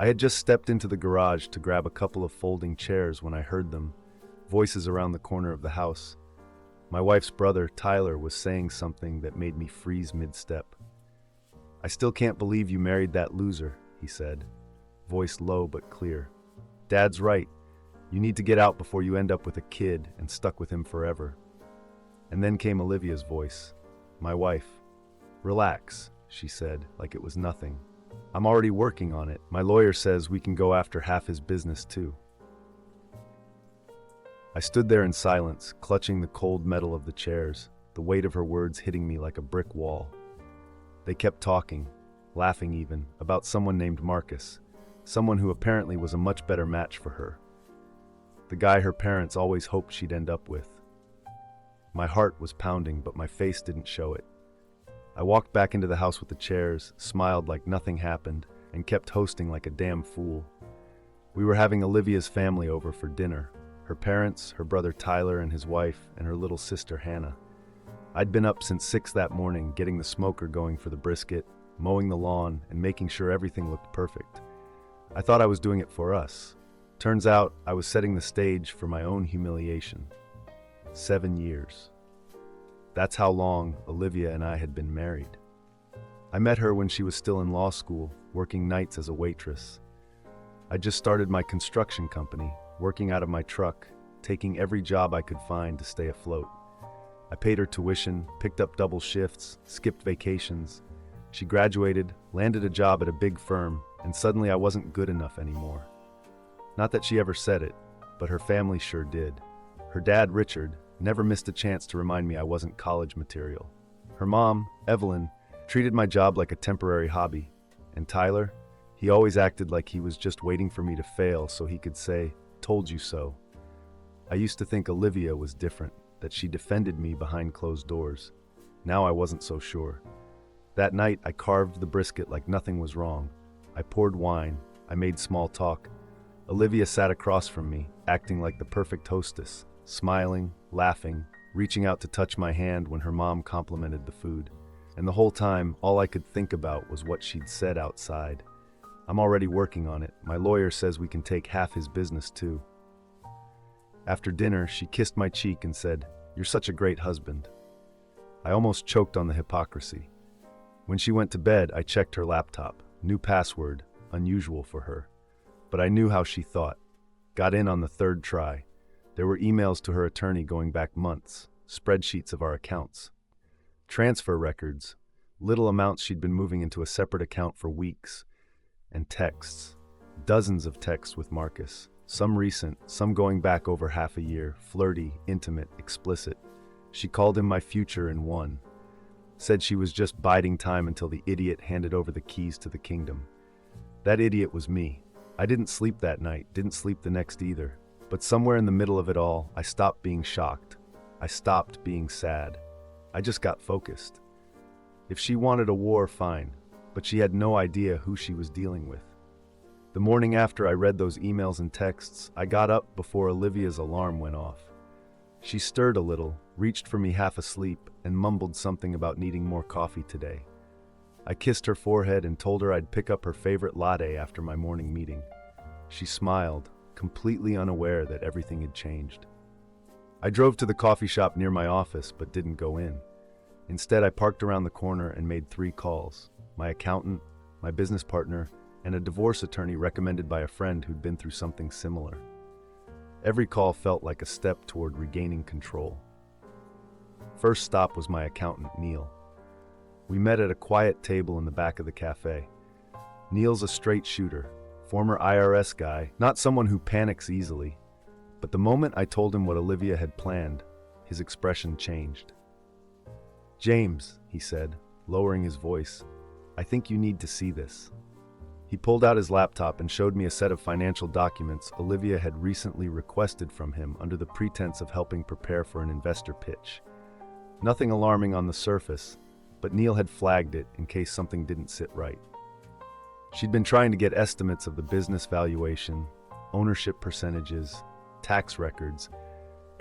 I had just stepped into the garage to grab a couple of folding chairs when I heard them, voices around the corner of the house. My wife's brother, Tyler, was saying something that made me freeze mid-step. "I still can't believe you married that loser," he said, voice low but clear. "Dad's right. You need to get out before you end up with a kid and stuck with him forever." And then came Olivia's voice, my wife. "Relax," she said, like it was nothing. "I'm already working on it. My lawyer says we can go after half his business too." I stood there in silence, clutching the cold metal of the chairs, the weight of her words hitting me like a brick wall. They kept talking, laughing even, about someone named Marcus, someone who apparently was a much better match for her. The guy her parents always hoped she'd end up with. My heart was pounding, but my face didn't show it. I walked back into the house with the chairs, smiled like nothing happened, and kept hosting like a damn fool. We were having Olivia's family over for dinner. Her parents, her brother Tyler and his wife, and her little sister Hannah. I'd been up since 6 that morning, getting the smoker going for the brisket, mowing the lawn, and making sure everything looked perfect. I thought I was doing it for us. Turns out, I was setting the stage for my own humiliation. 7 years. That's how long Olivia and I had been married. I met her when she was still in law school, working nights as a waitress. I just started my construction company, working out of my truck, taking every job I could find to stay afloat. I paid her tuition, picked up double shifts, skipped vacations. She graduated, landed a job at a big firm, and suddenly I wasn't good enough anymore. Not that she ever said it, but her family sure did. Her dad, Richard, never missed a chance to remind me I wasn't college material. Her mom, Evelyn, treated my job like a temporary hobby. And Tyler, he always acted like he was just waiting for me to fail so he could say, "Told you so." I used to think Olivia was different, that she defended me behind closed doors. Now I wasn't so sure. That night, I carved the brisket like nothing was wrong. I poured wine. I made small talk. Olivia sat across from me, acting like the perfect hostess, smiling, laughing, reaching out to touch my hand when her mom complimented the food. And the whole time, all I could think about was what she'd said outside. "I'm already working on it. My lawyer says we can take half his business too." After dinner, she kissed my cheek and said, "You're such a great husband." I almost choked on the hypocrisy. When she went to bed, I checked her laptop. New password, unusual for her. But I knew how she thought. Got in on the 3rd try. There were emails to her attorney going back months, spreadsheets of our accounts. Transfer records, little amounts she'd been moving into a separate account for weeks. And texts. Dozens of texts with Marcus. Some recent, some going back over half a year, flirty, intimate, explicit. She called him my future in one. Said she was just biding time until the idiot handed over the keys to the kingdom. That idiot was me. I didn't sleep that night, didn't sleep the next either. But somewhere in the middle of it all, I stopped being shocked. I stopped being sad. I just got focused. If she wanted a war, fine. But she had no idea who she was dealing with. The morning after I read those emails and texts, I got up before Olivia's alarm went off. She stirred a little, reached for me half asleep, and mumbled something about needing more coffee today. I kissed her forehead and told her I'd pick up her favorite latte after my morning meeting. She smiled, completely unaware that everything had changed. I drove to the coffee shop near my office, but didn't go in. Instead, I parked around the corner and made 3 calls. My accountant, my business partner, and a divorce attorney recommended by a friend who'd been through something similar. Every call felt like a step toward regaining control. First stop was my accountant, Neil. We met at a quiet table in the back of the cafe. Neil's a straight shooter, former IRS guy, not someone who panics easily. But the moment I told him what Olivia had planned, his expression changed. "James," he said, lowering his voice, "I think you need to see this." He pulled out his laptop and showed me a set of financial documents Olivia had recently requested from him under the pretense of helping prepare for an investor pitch. Nothing alarming on the surface, but Neil had flagged it in case something didn't sit right. She'd been trying to get estimates of the business valuation, ownership percentages, tax records,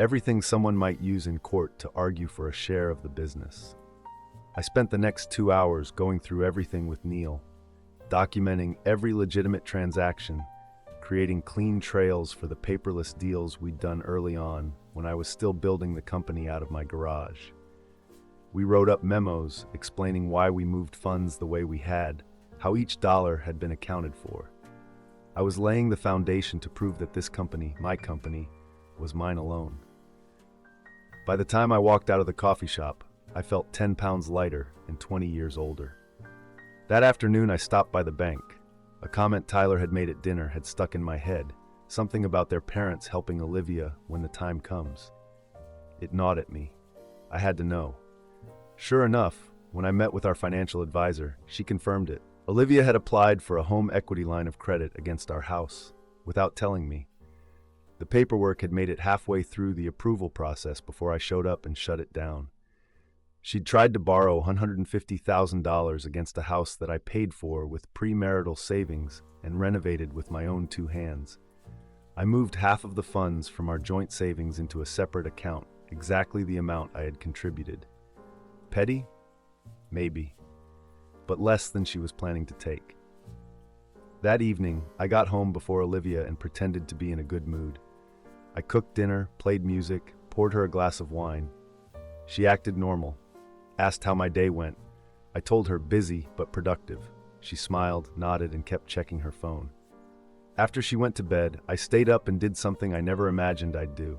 everything someone might use in court to argue for a share of the business. I spent the next 2 hours going through everything with Neil. documenting every legitimate transaction, creating clean trails for the paperless deals we'd done early on when I was still building the company out of my garage. We wrote up memos explaining why we moved funds the way we had, how each dollar had been accounted for. I was laying the foundation to prove that this company, my company, was mine alone. By the time I walked out of the coffee shop, I felt 10 pounds lighter and 20 years older. That afternoon, I stopped by the bank. A comment Tyler had made at dinner had stuck in my head, something about their parents helping Olivia when the time comes. It gnawed at me. I had to know. Sure enough, when I met with our financial advisor, she confirmed it. Olivia had applied for a home equity line of credit against our house, without telling me. The paperwork had made it halfway through the approval process before I showed up and shut it down. She'd tried to borrow $150,000 against a house that I paid for with premarital savings and renovated with my own two hands. I moved half of the funds from our joint savings into a separate account, exactly the amount I had contributed. Petty? Maybe. But less than she was planning to take. That evening, I got home before Olivia and pretended to be in a good mood. I cooked dinner, played music, poured her a glass of wine. She acted normal. Asked how my day went. I told her busy but productive. She smiled, nodded, and kept checking her phone. After she went to bed, I stayed up and did something I never imagined I'd do.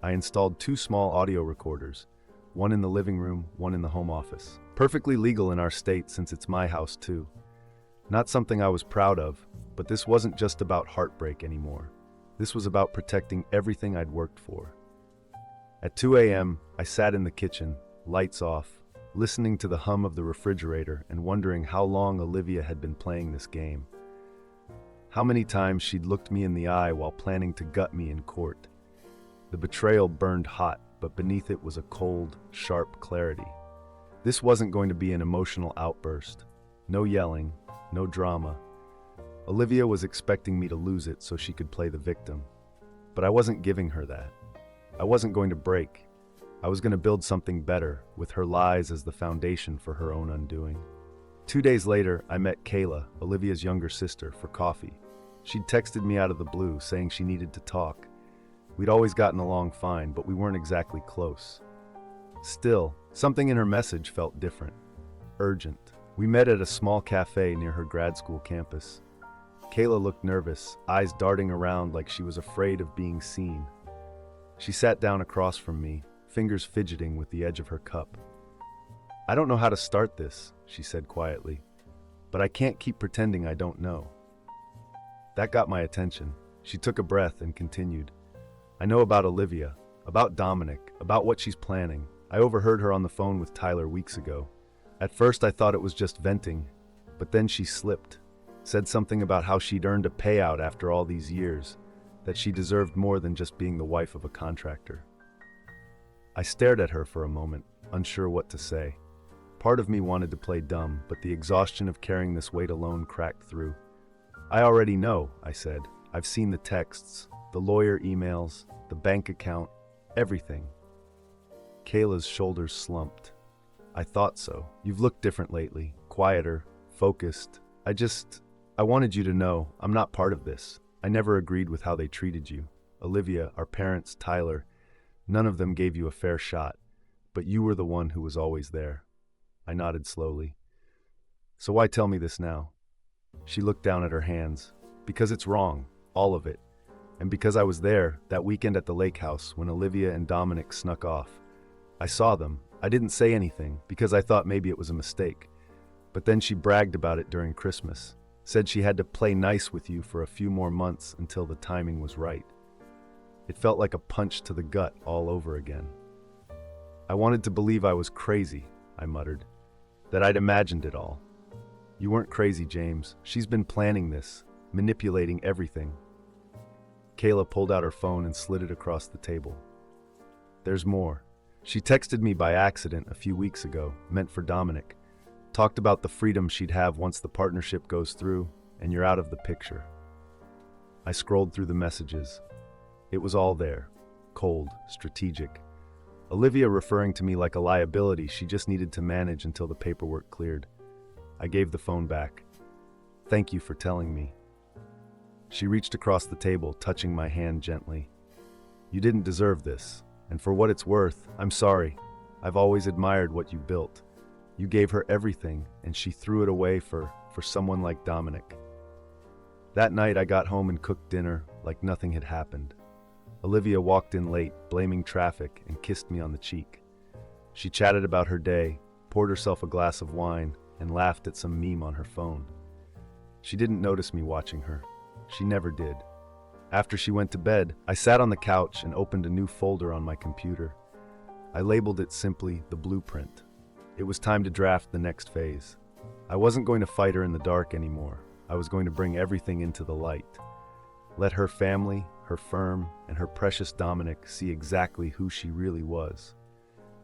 I installed 2 small audio recorders, one in the living room, one in the home office. Perfectly legal in our state since it's my house too. Not something I was proud of, but this wasn't just about heartbreak anymore. This was about protecting everything I'd worked for. At 2 a.m., I sat in the kitchen, lights off, listening to the hum of the refrigerator and wondering how long Olivia had been playing this game. How many times she'd looked me in the eye while planning to gut me in court. The betrayal burned hot, but beneath it was a cold, sharp clarity. This wasn't going to be an emotional outburst. No yelling, no drama. Olivia was expecting me to lose it so she could play the victim. But I wasn't giving her that. I wasn't going to break. I was going to build something better, with her lies as the foundation for her own undoing. 2 days later, I met Kayla, Olivia's younger sister, for coffee. She'd texted me out of the blue, saying she needed to talk. We'd always gotten along fine, but we weren't exactly close. Still, something in her message felt different. Urgent. We met at a small cafe near her grad school campus. Kayla looked nervous, eyes darting around like she was afraid of being seen. She sat down across from me, fingers fidgeting with the edge of her cup. "I don't know how to start this," she said quietly, "but I can't keep pretending I don't know." That got my attention. She took a breath and continued. "I know about Olivia, about Dominic, about what she's planning. I overheard her on the phone with Tyler weeks ago. At first I thought it was just venting, but then she slipped, said something about how she'd earned a payout after all these years, that she deserved more than just being the wife of a contractor." I stared at her for a moment, unsure what to say. Part of me wanted to play dumb, but the exhaustion of carrying this weight alone cracked through. "I already know," I said. "I've seen the texts, the lawyer emails, the bank account, everything." Kayla's shoulders slumped. "I thought so. You've looked different lately, quieter, focused. I wanted you to know, I'm not part of this. I never agreed with how they treated you. Olivia, our parents, Tyler, none of them gave you a fair shot, but you were the one who was always there." I nodded slowly. "So why tell me this now?" She looked down at her hands. "Because it's wrong, all of it. And because I was there, that weekend at the lake house, when Olivia and Dominic snuck off. I saw them. I didn't say anything, because I thought maybe it was a mistake. But then she bragged about it during Christmas, said she had to play nice with you for a few more months until the timing was right. It felt like a punch to the gut all over again. I wanted to believe I was crazy, I muttered, that I'd imagined it all. "You weren't crazy, James. She's been planning this, manipulating everything." Kayla pulled out her phone and slid it across the table. "There's more. She texted me by accident a few weeks ago, meant for Dominic. Talked about the freedom she'd have once the partnership goes through, and you're out of the picture." I scrolled through the messages. It was all there, cold, strategic. Olivia referring to me like a liability she just needed to manage until the paperwork cleared. I gave the phone back. Thank you for telling me." She reached across the table, touching my hand gently. "You didn't deserve this, and for what it's worth, I'm sorry. I've always admired what you built. You gave her everything, and she threw it away for someone like Dominic." That night I got home and cooked dinner like nothing had happened. Olivia walked in late, blaming traffic, and kissed me on the cheek. She chatted about her day, poured herself a glass of wine, and laughed at some meme on her phone. She didn't notice me watching her. She never did. After she went to bed, I sat on the couch and opened a new folder on my computer. I labeled it simply The Blueprint. It was time to draft the next phase. I wasn't going to fight her in the dark anymore. I was going to bring everything into the light. Let her family, her firm, and her precious Dominic see exactly who she really was.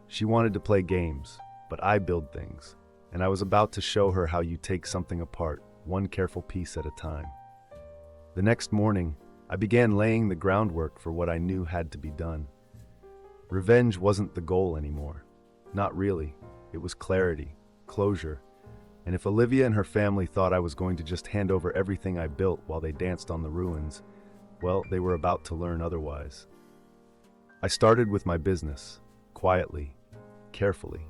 She wanted to play games, but I build things, and I was about to show her how you take something apart, one careful piece at a time. The next morning, I began laying the groundwork for what I knew had to be done. Revenge wasn't the goal anymore. Not really. It was clarity, closure, and if Olivia and her family thought I was going to just hand over everything I built while they danced on the ruins, well, they were about to learn otherwise. I started with my business, quietly, carefully.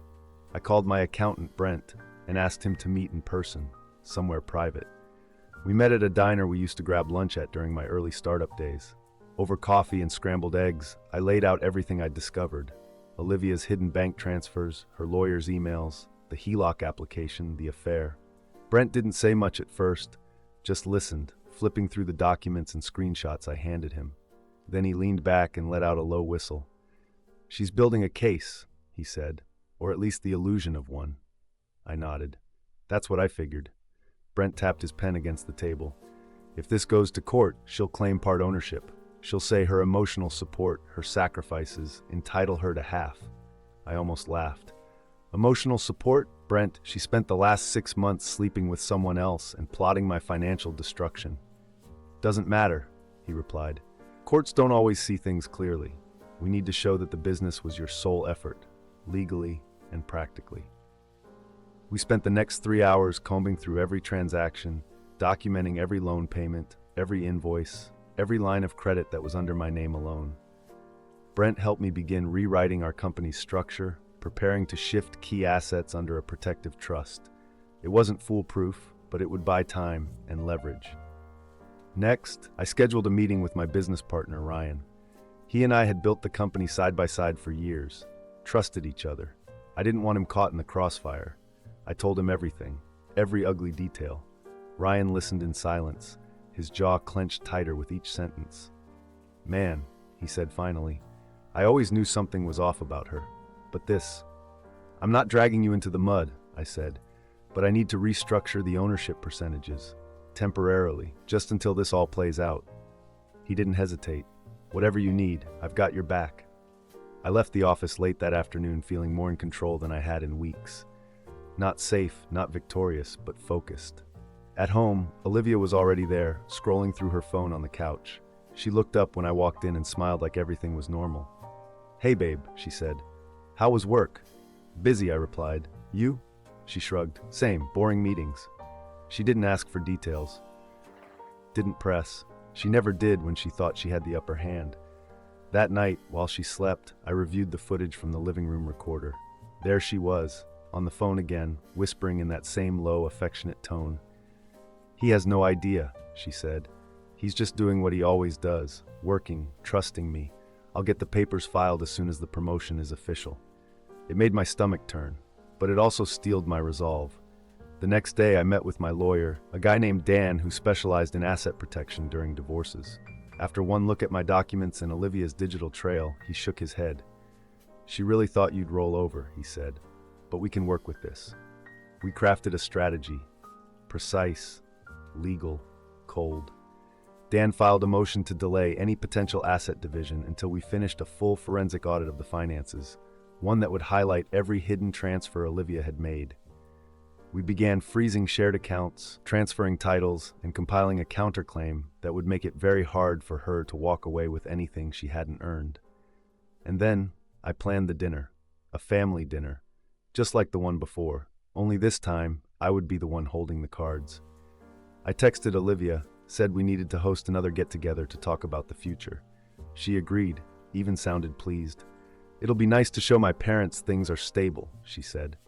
I called my accountant, Brent, and asked him to meet in person, somewhere private. We met at a diner we used to grab lunch at during my early startup days. Over coffee and scrambled eggs, I laid out everything I'd discovered. Olivia's hidden bank transfers, her lawyer's emails, the HELOC application, the affair. Brent didn't say much at first, just listened, flipping through the documents and screenshots I handed him. Then he leaned back and let out a low whistle. "She's building a case," he said, "or at least the illusion of one." I nodded. "That's what I figured." Brent tapped his pen against the table. "If this goes to court, she'll claim part ownership. She'll say her emotional support, her sacrifices, entitle her to half." I almost laughed. "Emotional support? Brent, she spent the last 6 months sleeping with someone else and plotting my financial destruction." "Doesn't matter," he replied. "Courts don't always see things clearly. We need to show that the business was your sole effort, legally and practically." We spent the next 3 hours combing through every transaction, documenting every loan payment, every invoice, every line of credit that was under my name alone. Brent helped me begin rewriting our company's structure, preparing to shift key assets under a protective trust. It wasn't foolproof, but it would buy time and leverage. Next, I scheduled a meeting with my business partner, Ryan. He and I had built the company side by side for years, trusted each other. I didn't want him caught in the crossfire. I told him everything, every ugly detail. Ryan listened in silence, his jaw clenched tighter with each sentence. "Man," he said finally, "I always knew something was off about her. But this..." "I'm not dragging you into the mud," I said, "but I need to restructure the ownership percentages, temporarily, just until this all plays out." He didn't hesitate. "Whatever you need, I've got your back." I left the office late that afternoon feeling more in control than I had in weeks. Not safe, not victorious, but focused. At home, Olivia was already there, scrolling through her phone on the couch. She looked up when I walked in and smiled like everything was normal. "Hey babe," she said. "How was work?" "Busy," I replied. "You?" She shrugged. "Same, boring meetings." She didn't ask for details. Didn't press. She never did when she thought she had the upper hand. That night, while she slept, I reviewed the footage from the living room recorder. There she was, on the phone again, whispering in that same low, affectionate tone. "He has no idea," she said. "He's just doing what he always does, working, trusting me. I'll get the papers filed as soon as the promotion is official." It made my stomach turn, but it also steeled my resolve. The next day I met with my lawyer, a guy named Dan who specialized in asset protection during divorces. After one look at my documents and Olivia's digital trail, he shook his head. "She really thought you'd roll over," he said, "but we can work with this." We crafted a strategy. Precise, legal, cold. Dan filed a motion to delay any potential asset division until we finished a full forensic audit of the finances, one that would highlight every hidden transfer Olivia had made. We began freezing shared accounts, transferring titles, and compiling a counterclaim that would make it very hard for her to walk away with anything she hadn't earned. And then I planned the dinner, a family dinner, just like the one before, only this time I would be the one holding the cards. I texted Olivia, said we needed to host another get-together to talk about the future. She agreed, even sounded pleased. It'll be nice to show my parents things are stable, she said.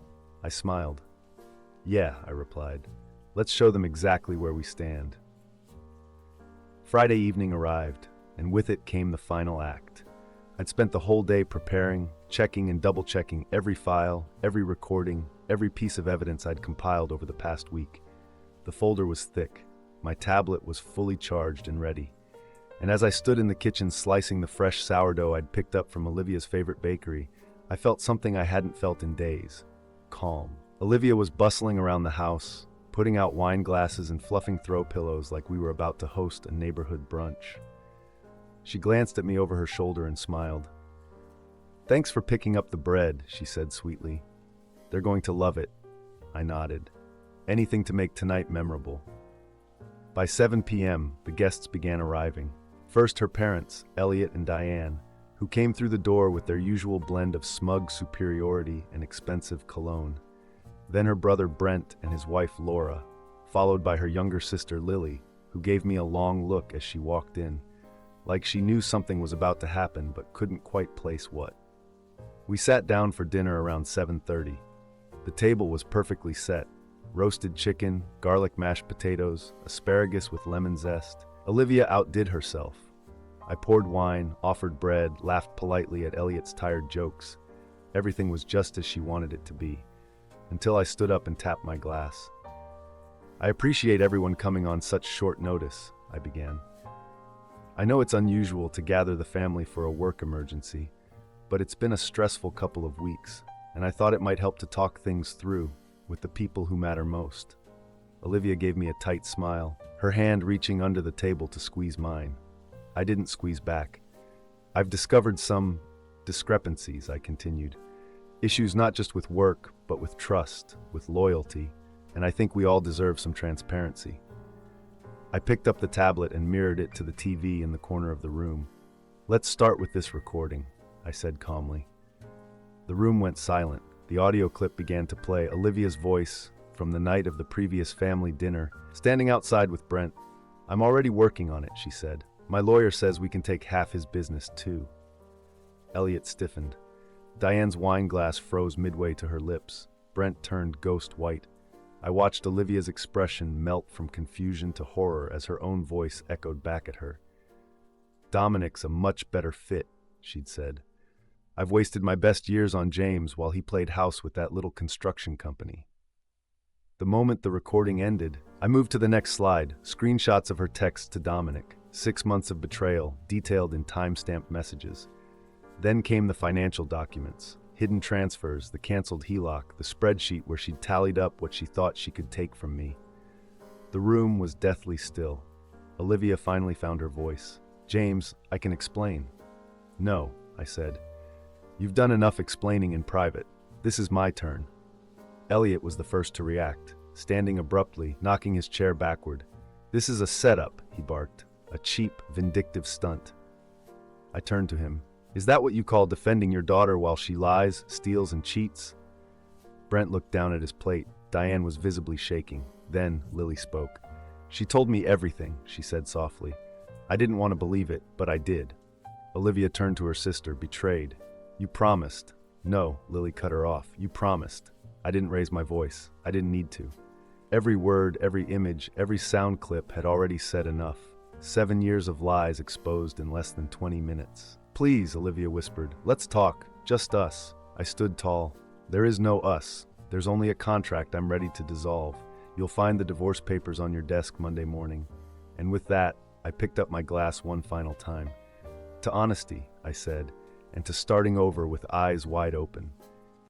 I smiled. Yeah, I replied. Let's show them exactly where we stand. Friday evening arrived, and with it came the final act. I'd spent the whole day preparing, checking and double-checking every file, every recording, every piece of evidence I'd compiled over the past week. The folder was thick. My tablet was fully charged and ready. And as I stood in the kitchen slicing the fresh sourdough I'd picked up from Olivia's favorite bakery, I felt something I hadn't felt in days. Calm. Olivia was bustling around the house, putting out wine glasses and fluffing throw pillows like we were about to host a neighborhood brunch. She glanced at me over her shoulder and smiled. Thanks for picking up the bread, she said sweetly. They're going to love it. I nodded. Anything to make tonight memorable. By 7 p.m., the guests began arriving. First her parents, Elliot and Diane, who came through the door with their usual blend of smug superiority and expensive cologne. Then her brother Brent and his wife Laura, followed by her younger sister Lily, who gave me a long look as she walked in, like she knew something was about to happen but couldn't quite place what. We sat down for dinner around 7:30. The table was perfectly set. Roasted chicken, garlic mashed potatoes, asparagus with lemon zest. Olivia outdid herself. I poured wine, offered bread, laughed politely at Elliot's tired jokes. Everything was just as she wanted it to be, until I stood up and tapped my glass. I appreciate everyone coming on such short notice, I began. I know it's unusual to gather the family for a work emergency, but it's been a stressful couple of weeks, and I thought it might help to talk things through with the people who matter most. Olivia gave me a tight smile, her hand reaching under the table to squeeze mine. I didn't squeeze back. I've discovered some discrepancies, I continued. Issues not just with work, but with trust, with loyalty, and I think we all deserve some transparency. I picked up the tablet and mirrored it to the TV in the corner of the room. Let's start with this recording, I said calmly. The room went silent. The audio clip began to play, Olivia's voice from the night of the previous family dinner, standing outside with Brent. I'm already working on it, she said. My lawyer says we can take half his business too. Elliot stiffened. Diane's wine glass froze midway to her lips. Brent turned ghost white. I watched Olivia's expression melt from confusion to horror as her own voice echoed back at her. Dominic's a much better fit, she'd said. I've wasted my best years on James while he played house with that little construction company. The moment the recording ended, I moved to the next slide, screenshots of her texts to Dominic, 6 months of betrayal, detailed in time-stamped messages. Then came the financial documents, hidden transfers, the canceled HELOC, the spreadsheet where she'd tallied up what she thought she could take from me. The room was deathly still. Olivia finally found her voice. James, I can explain. No, I said. You've done enough explaining in private. This is my turn. Elliot was the first to react, standing abruptly, knocking his chair backward. This is a setup, he barked. A cheap, vindictive stunt. I turned to him. Is that what you call defending your daughter while she lies, steals, and cheats? Brent looked down at his plate. Diane was visibly shaking. Then Lily spoke. She told me everything, she said softly. I didn't want to believe it, but I did. Olivia turned to her sister, betrayed. You promised. No, Lily cut her off. You promised. I didn't raise my voice. I didn't need to. Every word, every image, every sound clip had already said enough. 7 years of lies exposed in less than 20 minutes. Please, Olivia whispered. Let's talk. Just us. I stood tall. There is no us. There's only a contract I'm ready to dissolve. You'll find the divorce papers on your desk Monday morning. And with that, I picked up my glass one final time. To honesty, I said, and to starting over with eyes wide open.